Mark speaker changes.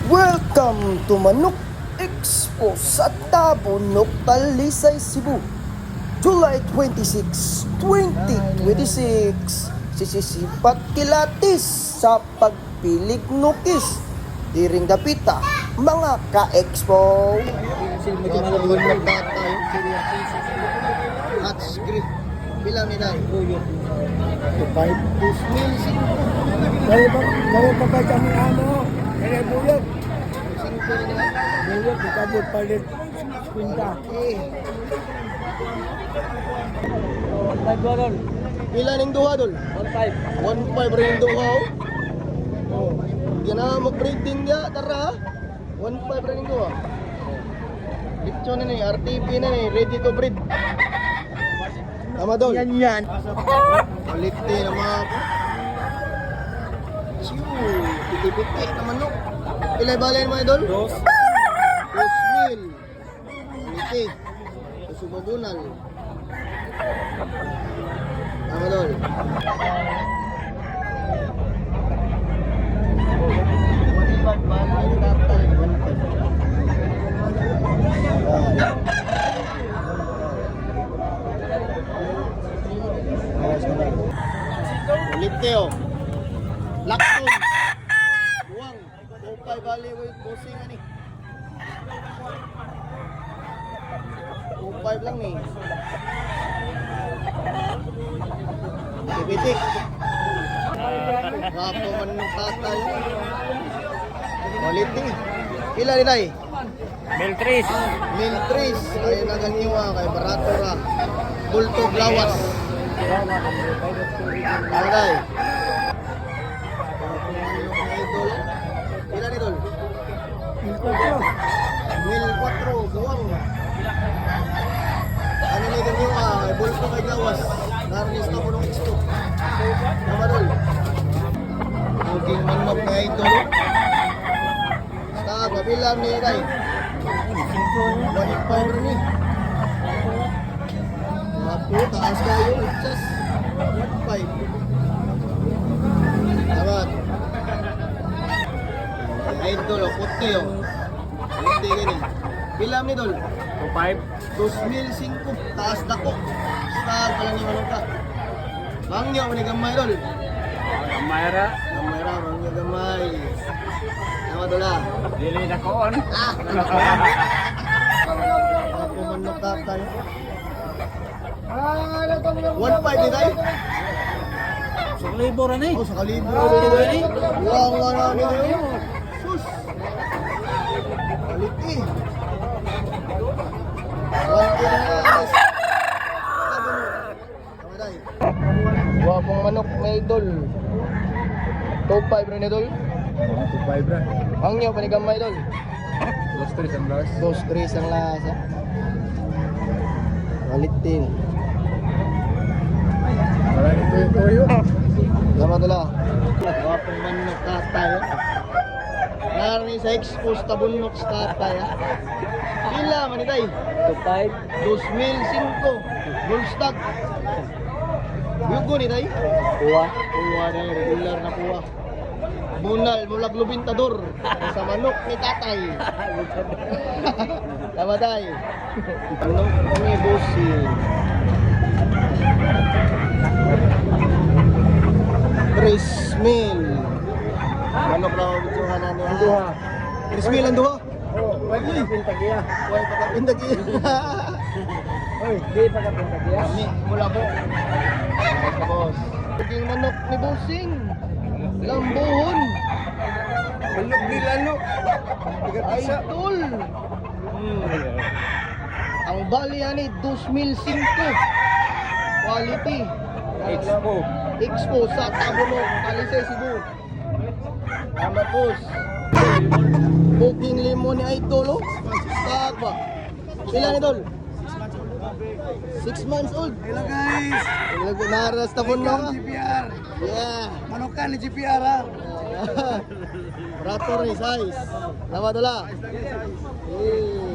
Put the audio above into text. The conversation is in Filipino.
Speaker 1: Welcome to Manok Expo sa Tabunok, Talisay, Cebu. July 26, 2026. Sisisipat kilatis sa pagpilig nukis. Diring dapita, mga ka-expo. Hats grip. Bilang ni Day?
Speaker 2: Kaya pa ba kami ano? Kaya buyog. Buyog, ikabot palit. Kwinta.
Speaker 1: Pila ning duha dol?
Speaker 2: 1.5.
Speaker 1: 1.5 rin yung duha. Oh. Yan na mag-breeding niya, tara. 1.5 rin yung duha. Lechon na ni, RTP na ni, ready to breed. Tama dol?
Speaker 2: Yan.
Speaker 1: Quality na mga piti-piti na manok. Pilay balay mo idol? 2,000. Quality. Susubabunal. Tama dol? Quality oh. Lakton. Buwang. Kupay bali with bossing ani. Kupay lang ni. Bibitik. Wapo man ng tatay. Quality. Pila ni Day?
Speaker 2: Meltris.
Speaker 1: Miltris. Ay naganyiwa kay barato ra. Bulto blawas. Day. Pila ni Dol? 1,400. Buwang. Ano ni ganyiwa kay bulto kay blawas. Narnis na po nung expo. Tama Dol? Buging manok na idol. Sa babilang ni Day. 1.5 rin eh. Wapo, taas kayo. Just 1.5. Tamat. Idol o, puti o. Puti gani. Bilang ni Dol?
Speaker 2: 2.5.
Speaker 1: 2,005. Taas dako. Stag pala ni manok ka. Bangyo, manigamay Dol.
Speaker 2: Mayra.
Speaker 1: Gamay ra, bangyo gamay. Tama Dol ah.
Speaker 2: Dili na koon.
Speaker 1: Wapo manok ka tayo. 1.5 ni Day?
Speaker 2: Sa libo rin eh.
Speaker 1: Oh, sa kalibo. Wow, wala ni Day. Sus. Quality. Wapong manok na idol. 2.5 rin idol.
Speaker 2: 2.5 rin.
Speaker 1: Ang nyo, panigamay idol.
Speaker 2: 2.3 ang last.
Speaker 1: 2-3 ang lasa. Quality.
Speaker 2: Wala nito yung toyo.
Speaker 1: Lama tula. Wapong manok tatay. Nari sa expose tabunok sa tatay. Pila man itay?
Speaker 2: 2.5.
Speaker 1: 2,005. Gold stock. Yugo ni tay?
Speaker 2: Kuha.
Speaker 1: Puwa na yun, regular na puwa. Bunal, mula glubintador. Sa manok ni tatay. Tama tayo. Manok ni Bossy. Chris Mill. Manok na ako bituhan na niya.
Speaker 2: Duha.
Speaker 1: Chris Mill ang duha?
Speaker 2: Oh, wala ka pintagiya.
Speaker 1: Huwag pagkapindag iya.
Speaker 2: Oy, di pa ka pintagiya.
Speaker 1: Kami, mula po. Tapos, paging manok ni Bossing. Lambuhon.
Speaker 2: Manok di lalo.
Speaker 1: Idol. Ang bali yan eh, 2,005. Quality.
Speaker 2: Expo.
Speaker 1: Expo sa Tabunok, Talisay, Cebu. Tama pos. Booking limon ni Idol. Stag ba? Pila ni Idol? 6 months old.
Speaker 2: Hello guys.
Speaker 1: Naras Tabunok.
Speaker 2: GPR.
Speaker 1: Yeah.
Speaker 2: Manokan ni GPR ha.
Speaker 1: Rator ni size. Tama dola. Eh.